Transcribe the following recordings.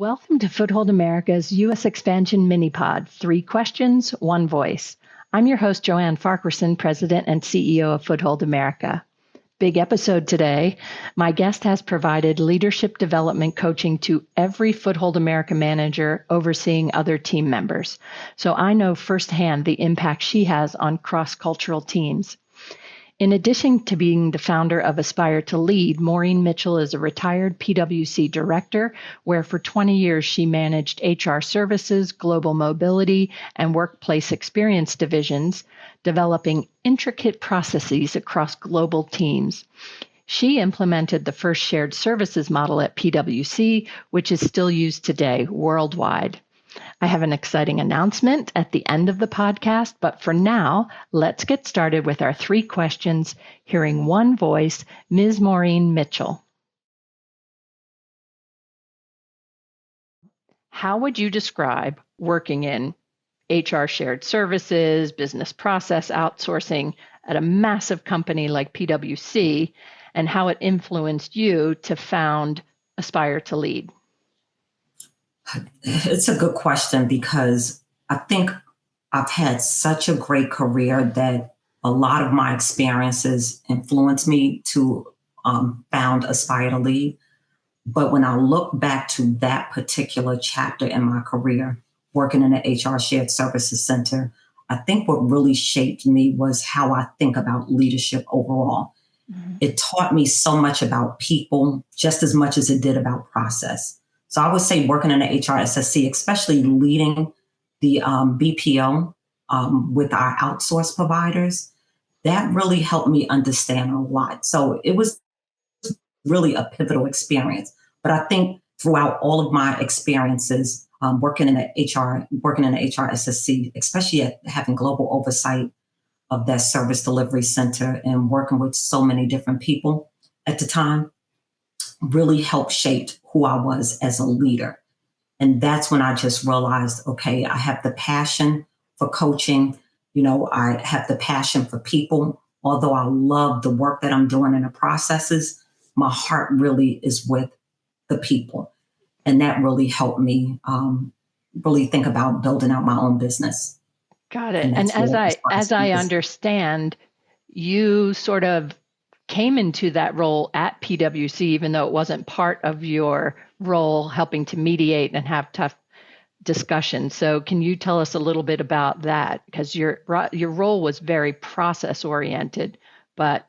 Welcome to Foothold America's U.S. Expansion Mini-Pod, 3 questions, 1 voice. I'm your host, Joanne Farquharson, President and CEO of Foothold America. Big episode today. My guest has provided leadership development coaching to every Foothold America manager overseeing other team members. So I know firsthand the impact she has on cross-cultural teams. In addition to being the founder of Aspire to Lead, Maureen Mitchell is a retired PwC director, where for 20 years she managed HR services, global mobility, and workplace experience divisions, developing intricate processes across global teams. She implemented the first shared services model at PwC, which is still used today worldwide. I have an exciting announcement at the end of the podcast, but for now, let's get started with our 3 questions, hearing one voice, Ms. Maureen Mitchell. How would you describe working in HR shared services, business process outsourcing at a massive company like PwC, and how it influenced you to found Aspire to Lead? It's a good question because I think I've had such a great career that a lot of my experiences influenced me to found Aspire to Lead. But when I look back to that particular chapter in my career, working in the HR Shared Services Center, I think what really shaped me was how I think about leadership overall. Mm-hmm. It taught me so much about people, just as much as it did about process. So I would say working in the HRSSC, especially leading the BPO with our outsource providers, that really helped me understand a lot. So it was really a pivotal experience. But I think throughout all of my experiences working in the HRSSC, especially at having global oversight of that service delivery center and working with so many different people at the time, really helped shape who I was as a leader. And that's when I just realized, okay, I have the passion for coaching. I have the passion for people. Although I love the work that I'm doing in the processes, my heart really is with the people. And that really helped me really think about building out my own business. Got it. And as I understand, you sort of came into that role at PwC, even though it wasn't part of your role helping to mediate and have tough discussions. So can you tell us a little bit about that? Because your role was very process oriented, but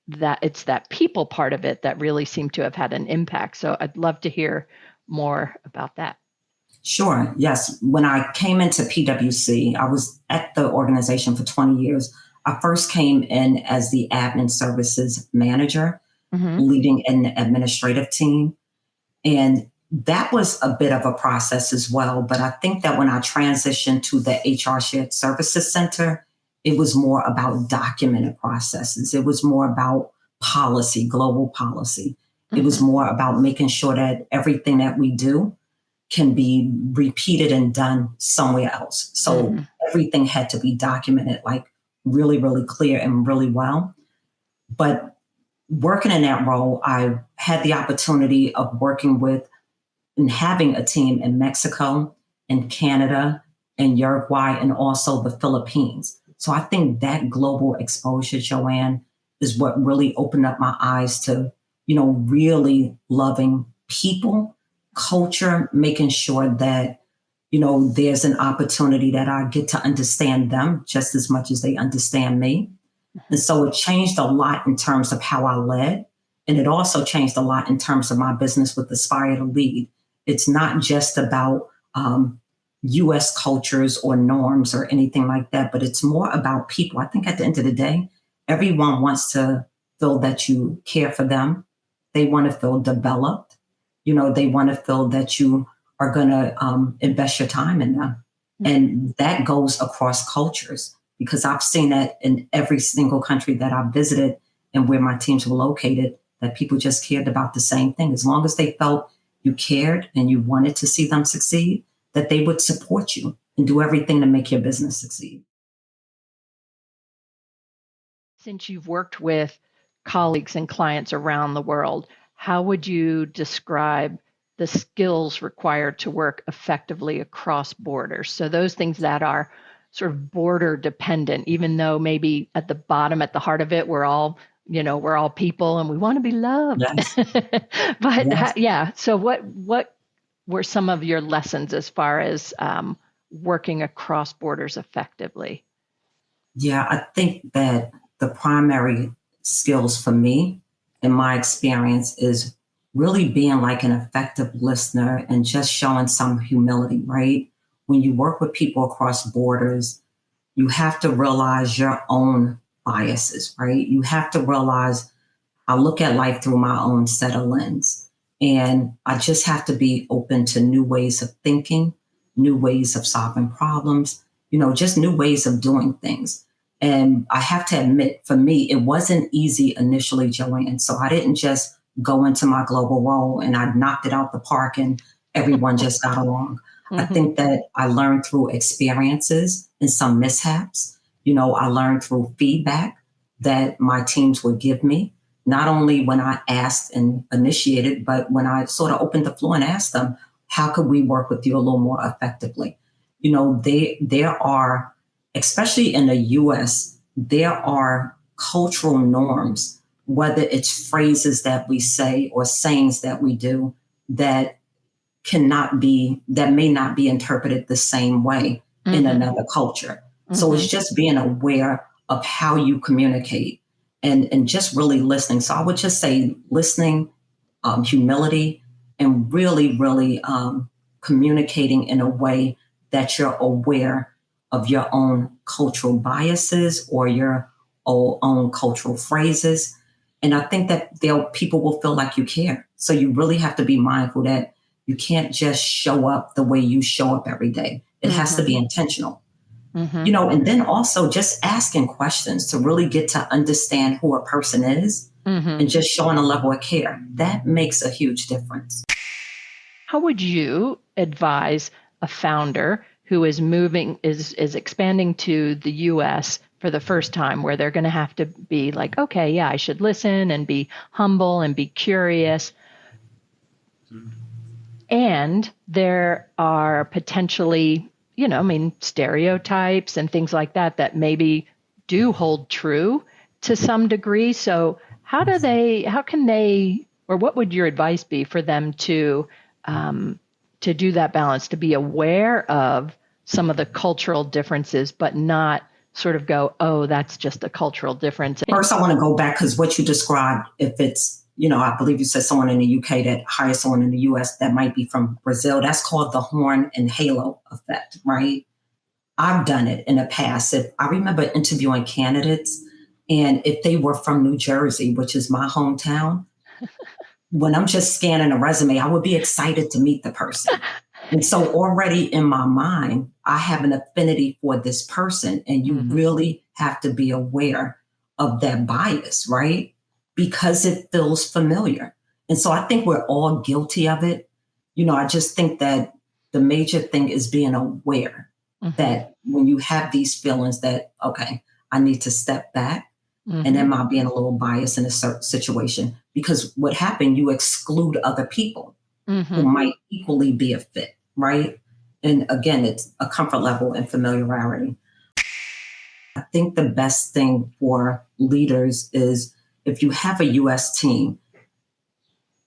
that it's that people part of it that really seemed to have had an impact. So I'd love to hear more about that. Sure. Yes. When I came into PwC, I was at the organization for 20 years. I first came in as the admin services manager, leading an administrative team. And that was a bit of a process as well. But I think that when I transitioned to the HR Shared Services Center, it was more about documented processes. It was more about policy, global policy. It was more about making sure that everything that we do can be repeated and done somewhere else. So everything had to be documented, like really, really clear and really well. But working in that role, I had the opportunity of working with and having a team in Mexico and Canada and Uruguay and also the Philippines. So I think that global exposure, Joanne, is what really opened up my eyes to, really loving people, culture, making sure that, there's an opportunity that I get to understand them just as much as they understand me. And so it changed a lot in terms of how I led. And it also changed a lot in terms of my business with Aspire to Lead. It's not just about US cultures or norms or anything like that, but it's more about people. I think at the end of the day, everyone wants to feel that you care for them. They want to feel developed. They want to feel that you are going to invest your time in them. And that goes across cultures, because I've seen that in every single country that I've visited and where my teams were located, that people just cared about the same thing. As long as they felt you cared and you wanted to see them succeed, that they would support you and do everything to make your business succeed. Since you've worked with colleagues and clients around the world, how would you describe the skills required to work effectively across borders. So those things that are sort of border dependent, even though maybe at the bottom, at the heart of it, we're all people and we want to be loved. Yes. But Yes. yeah. So what were some of your lessons as far as working across borders effectively? Yeah, I think that the primary skills for me, in my experience, is really being like an effective listener and just showing some humility, right? When you work with people across borders, you have to realize your own biases, right? You have to realize I look at life through my own set of lens. And I just have to be open to new ways of thinking, new ways of solving problems, just new ways of doing things. And I have to admit, for me, it wasn't easy initially, Joanne. So I didn't just go into my global role and I knocked it out the park and everyone just got along. I think that I learned through experiences and some mishaps. I learned through feedback that my teams would give me, not only when I asked and initiated, but when I sort of opened the floor and asked them, how could we work with you a little more effectively? There are, especially in the US, there are cultural norms, whether it's phrases that we say or sayings that we do that may not be interpreted the same way in another culture. So it's just being aware of how you communicate and just really listening. So I would just say listening, humility, and really, really communicating in a way that you're aware of your own cultural biases or your own cultural phrases. And I think that people will feel like you care. So you really have to be mindful that you can't just show up the way you show up every day. It has to be intentional. And then also just asking questions to really get to understand who a person is and just showing a level of care. That makes a huge difference. How would you advise a founder who is expanding to the US for the first time, where they're going to have to be like, okay, yeah, I should listen and be humble and be curious. And there are potentially, stereotypes and things like that maybe do hold true to some degree. So how can they, or what would your advice be for them to do that balance, to be aware of some of the cultural differences, but not sort of go, oh, that's just a cultural difference? First, I want to go back because what you described, if it's, I believe you said someone in the UK that hires someone in the US that might be from Brazil, that's called the horn and halo effect, right? I've done it in the past. If I remember interviewing candidates, and if they were from New Jersey, which is my hometown, when I'm just scanning a resume, I would be excited to meet the person. And so already in my mind, I have an affinity for this person. And you really have to be aware of that bias, right? Because it feels familiar. And so I think we're all guilty of it. I just think that the major thing is being aware that when you have these feelings that, okay, I need to step back. And am I being a little biased in a certain situation? Because what happened, you exclude other people who might equally be a fit, right? And again, it's a comfort level and familiarity. I think the best thing for leaders is if you have a US team,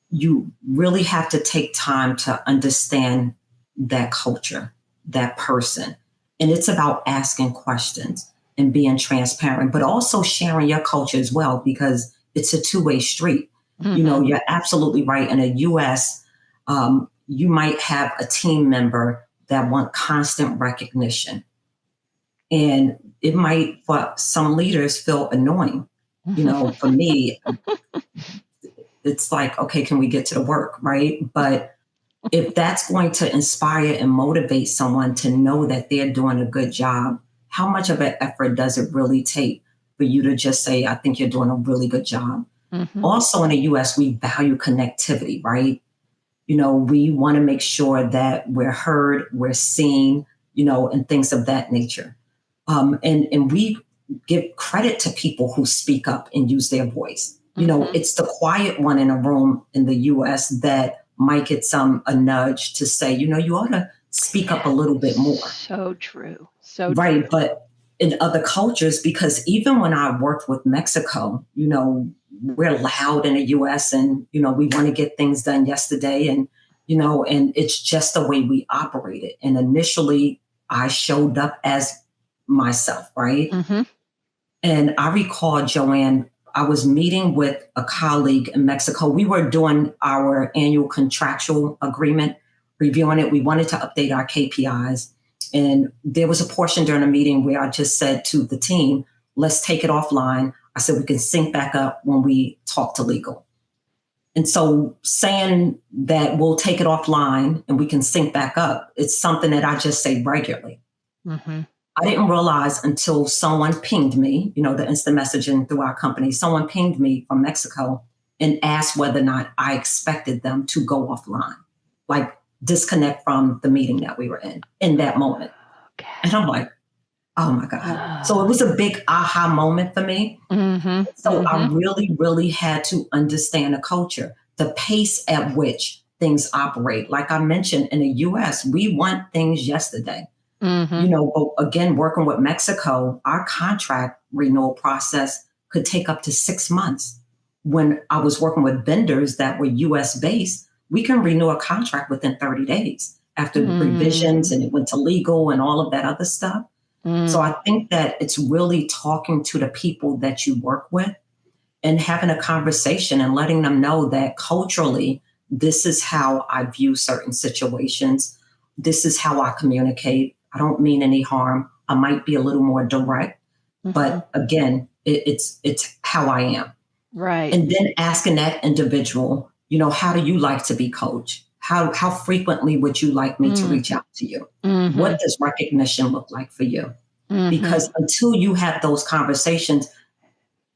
you really have to take time to understand that culture, that person. And it's about asking questions and being transparent, but also sharing your culture as well, because it's a two-way street. You're absolutely right. In the US, you might have a team member that want constant recognition. And it might, for some leaders, feel annoying. For me, it's like, okay, can we get to the work, right? But if that's going to inspire and motivate someone to know that they're doing a good job, how much of an effort does it really take for you to just say, I think you're doing a really good job? Also in the US, we value connectivity, right? We want to make sure that we're heard, we're seen, and things of that nature. And we give credit to people who speak up and use their voice. It's the quiet one in a room in the US that might get a nudge to say, you ought to speak up a little bit more. So true. So right. true. But in other cultures, because even when I worked with Mexico, we're loud in the US and, we want to get things done yesterday. And, and it's just the way we operated. And initially I showed up as myself, right? Mm-hmm. And I recall, Joanne, I was meeting with a colleague in Mexico. We were doing our annual contractual agreement, reviewing it. We wanted to update our KPIs. And there was a portion during a meeting where I just said to the team, let's take it offline. I said, we can sync back up when we talk to legal. And so saying that we'll take it offline and we can sync back up, it's something that I just say regularly. Mm-hmm. I didn't realize until someone pinged me, the instant messaging through our company, someone pinged me from Mexico and asked whether or not I expected them to go offline, like disconnect from the meeting that we were in that moment. Okay. And I'm like, oh my God. So it was a big aha moment for me. Mm-hmm. So Mm-hmm. I really, really had to understand the culture, the pace at which things operate. Like I mentioned, in the US, we want things yesterday. Mm-hmm. But again, working with Mexico, our contract renewal process could take up to 6 months. When I was working with vendors that were US based, we can renew a contract within 30 days after the revisions and it went to legal and all of that other stuff. So I think that it's really talking to the people that you work with and having a conversation and letting them know that culturally, this is how I view certain situations. This is how I communicate. I don't mean any harm. I might be a little more direct, but again, it's how I am. Right. And then asking that individual, how do you like to be coached? How frequently would you like me to reach out to you? What does recognition look like for you? Because until you have those conversations,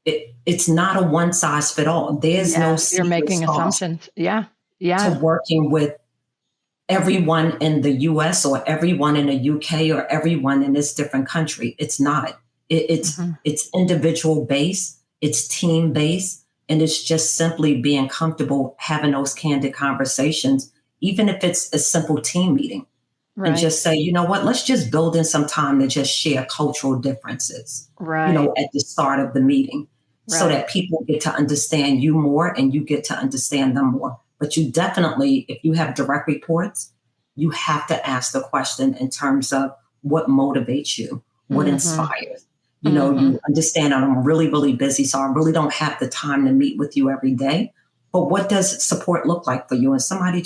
it's not a one size fit all. There's no secret you're making sauce assumptions. Yeah. to working with everyone in the US or everyone in the UK or everyone in this different country. It's not. It's individual based, it's team based, and it's just simply being comfortable having those candid conversations, even if it's a simple team meeting. Right. And just say, you know what, let's just build in some time to just share cultural differences, right. At the start of the meeting, so that people get to understand you more and you get to understand them more. But you definitely, if you have direct reports, you have to ask the question in terms of what motivates you, what inspires. You understand that I'm really, really busy, so I really don't have the time to meet with you every day. But what does support look like for you? And somebody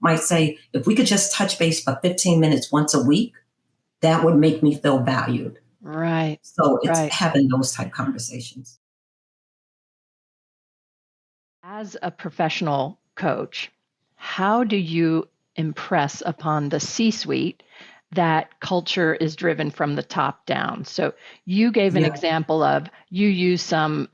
might say, if we could just touch base for 15 minutes once a week, that would make me feel valued. Right. So it's having those type conversations. As a professional coach, how do you impress upon the C-suite that culture is driven from the top down? So you gave an example of you used some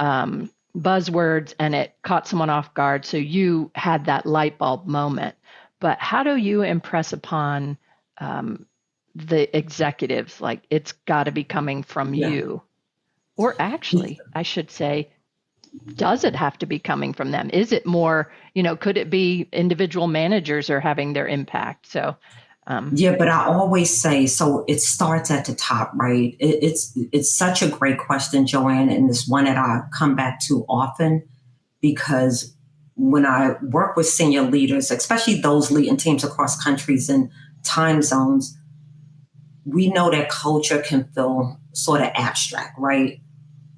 buzzwords and it caught someone off guard. So you had that light bulb moment. But how do you impress upon the executives, like it's got to be coming from you? Or actually, I should say, does it have to be coming from them? Is it more, could it be individual managers are having their impact? So, but I always say, so it starts at the top, right? It's such a great question, Joanne, and it's one that I come back to often, because when I work with senior leaders, especially those leading teams across countries and time zones, we know that culture can feel sort of abstract, right?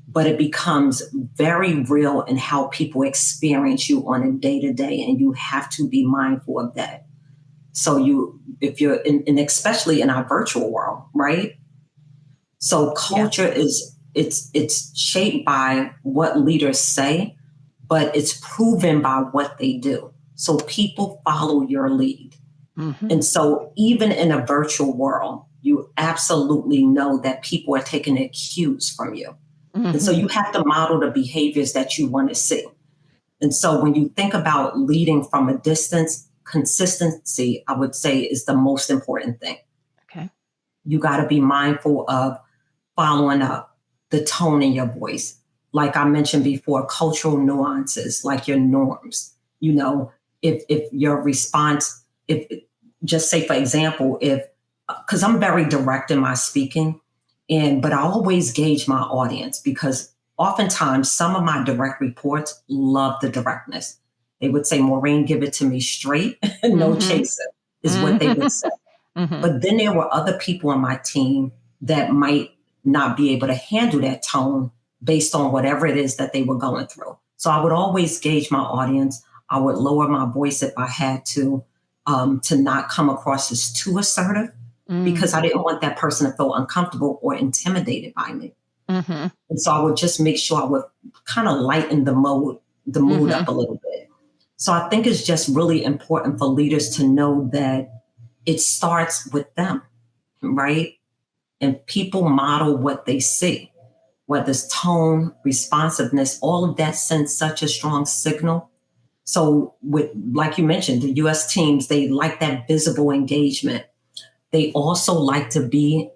But it becomes very real in how people experience you on a day-to-day, and you have to be mindful of that. So if you're in, especially in our virtual world, right? So culture it's shaped by what leaders say, but it's proven by what they do. So people follow your lead. And so even in a virtual world, you absolutely know that people are taking their cues from you. And so you have to model the behaviors that you want to see. And so when you think about leading from a distance, consistency, I would say, is the most important thing. Okay. You got to be mindful of following up, the tone in your voice. Like I mentioned before, cultural nuances, like your norms, if your response, if just say, for example, because I'm very direct in my speaking, but I always gauge my audience because oftentimes some of my direct reports love the directness. They would say, Maureen, give it to me straight, no chaser, is what they would say. But then there were other people on my team that might not be able to handle that tone based on whatever it is that they were going through. So I would always gauge my audience. I would lower my voice if I had to not come across as too assertive because I didn't want that person to feel uncomfortable or intimidated by me. And so I would just make sure I would kind of lighten the mood up a little bit. So I think it's just really important for leaders to know that it starts with them, right? And people model what they see, whether it's tone, responsiveness, all of that sends such a strong signal. So with, like you mentioned, the US teams, they like that visible engagement. They also like to be,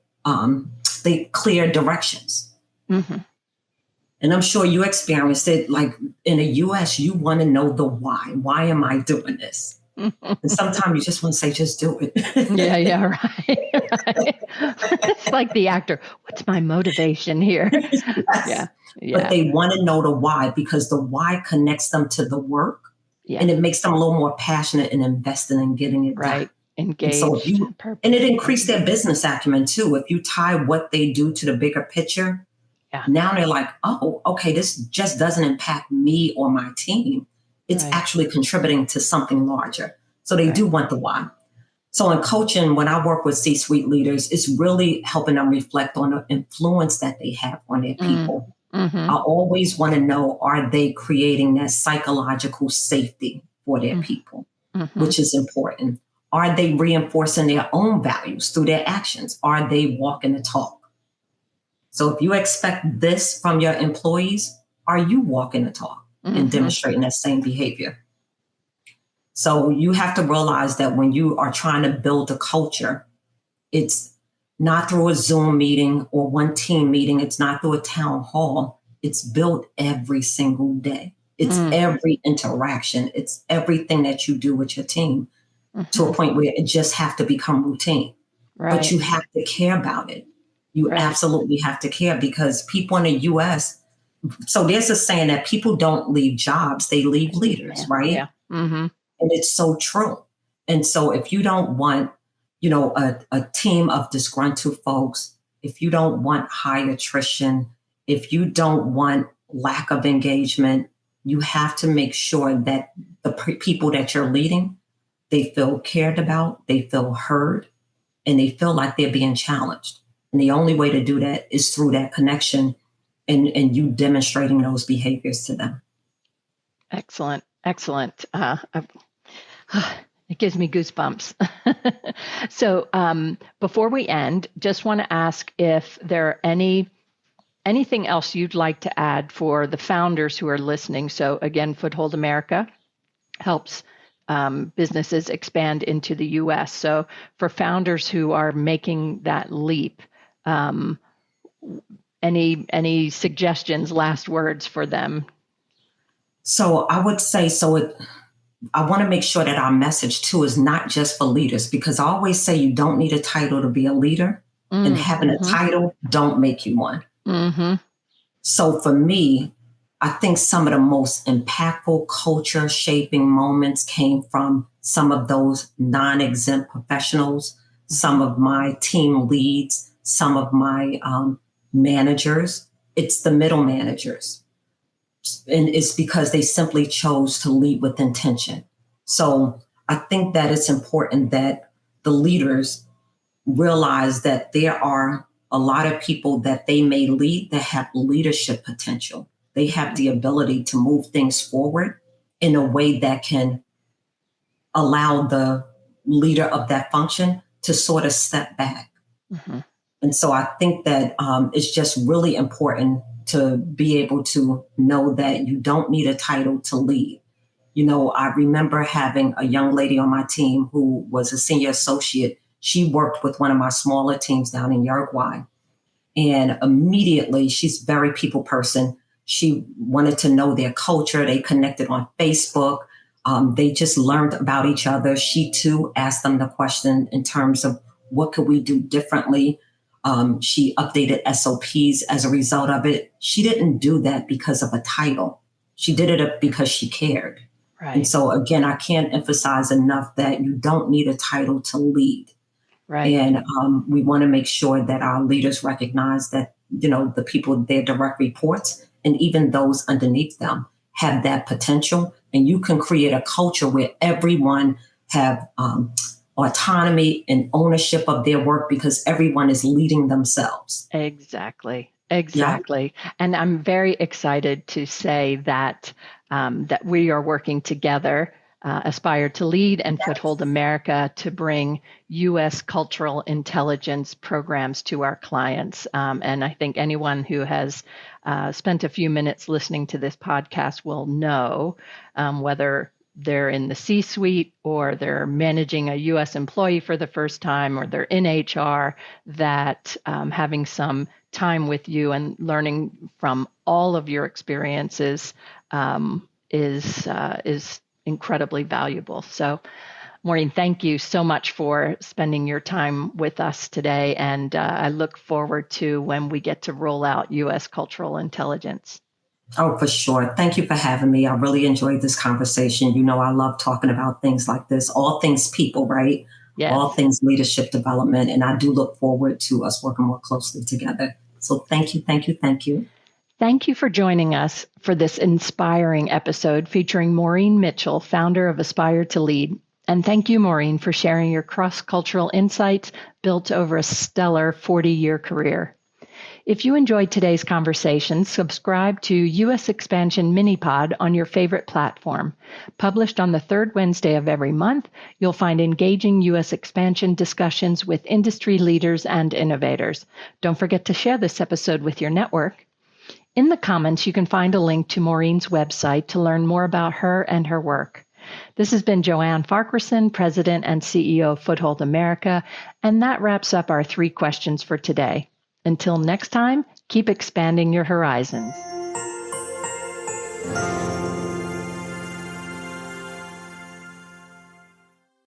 they clear directions. And I'm sure you experienced it, like in the US, you want to know the why. Why am I doing this? And sometimes you just want to say, just do it. Yeah, right. It's like the actor. What's my motivation here? Yes. Yeah. But they want to know the why because the why connects them to the work and it makes them a little more passionate and invested in getting it done. Engaged. And, so and it increased their business acumen too. If you tie what they do to the bigger picture, now they're like, oh, okay, this just doesn't impact me or my team. It's actually contributing to something larger. So they do want the why. So in coaching, when I work with C-suite leaders, it's really helping them reflect on the influence that they have on their people. I always want to know, are they creating that psychological safety for their people, which is important? Are they reinforcing their own values through their actions? Are they walking the talk? So if you expect this from your employees, are you walking the talk and demonstrating that same behavior? So you have to realize that when you are trying to build a culture, it's not through a Zoom meeting or one team meeting. It's not through a town hall. It's built every single day. It's every interaction. It's everything that you do with your team to a point where it just have to become routine. But you have to care about it. You absolutely have to care because people in the US, so there's a saying that people don't leave jobs, they leave leaders, right? Yeah. And it's so true. And so if you don't want, a team of disgruntled folks, if you don't want high attrition, if you don't want lack of engagement, you have to make sure that the people that you're leading, they feel cared about, they feel heard, and they feel like they're being challenged. And the only way to do that is through that connection and you demonstrating those behaviors to them. Excellent. It gives me goosebumps. So before we end, just want to ask if there are anything else you'd like to add for the founders who are listening. So again, Foothold America helps businesses expand into the US. So for founders who are making that leap, any suggestions, last words for them? So I would say, I want to make sure that our message too is not just for leaders, because I always say you don't need a title to be a leader, and having a title don't make you one. So for me, I think some of the most impactful culture shaping moments came from some of those non-exempt professionals, some of my team leads, some of my managers. It's the middle managers. And it's because they simply chose to lead with intention. So I think that it's important that the leaders realize that there are a lot of people that they may lead that have leadership potential. They have the ability to move things forward in a way that can allow the leader of that function to sort of step back. And so I think that it's just really important to be able to know that you don't need a title to lead. I remember having a young lady on my team who was a senior associate. She worked with one of my smaller teams down in Uruguay. And immediately, she's a very people person. She wanted to know their culture. They connected on Facebook. They just learned about each other. She too asked them the question in terms of what could we do differently. She updated SOPs as a result of it. She didn't do that because of a title. She did it because she cared. Right. And so again, I can't emphasize enough that you don't need a title to lead. Right. And we want to make sure that our leaders recognize that, the people, their direct reports, and even those underneath them have that potential. And you can create a culture where everyone have autonomy and ownership of their work because everyone is leading themselves. Exactly. Yeah. And I'm very excited to say that that we are working together, Aspire to Lead and Foothold America, to bring U.S. cultural intelligence programs to our clients. And I think anyone who has spent a few minutes listening to this podcast will know whether they're in the C-suite or they're managing a U.S. employee for the first time or they're in HR, that having some time with you and learning from all of your experiences is incredibly valuable. So, Maureen, thank you so much for spending your time with us today. And I look forward to when we get to roll out U.S. cultural intelligence. Oh, for sure. Thank you for having me. I really enjoyed this conversation. I love talking about things like this, all things people, right? Yes. All things leadership development. And I do look forward to us working more closely together. So thank you, thank you, thank you. Thank you for joining us for this inspiring episode featuring Maureen Mitchell, founder of Aspire to Lead. And thank you, Maureen, for sharing your cross-cultural insights built over a stellar 40-year career. If you enjoyed today's conversation, subscribe to U.S. Expansion Minipod on your favorite platform. Published on the third Wednesday of every month, you'll find engaging U.S. expansion discussions with industry leaders and innovators. Don't forget to share this episode with your network. In the comments, you can find a link to Maureen's website to learn more about her and her work. This has been Joanne Farquharson, President and CEO of Foothold America, and that wraps up our 3 questions for today. Until next time, keep expanding your horizons.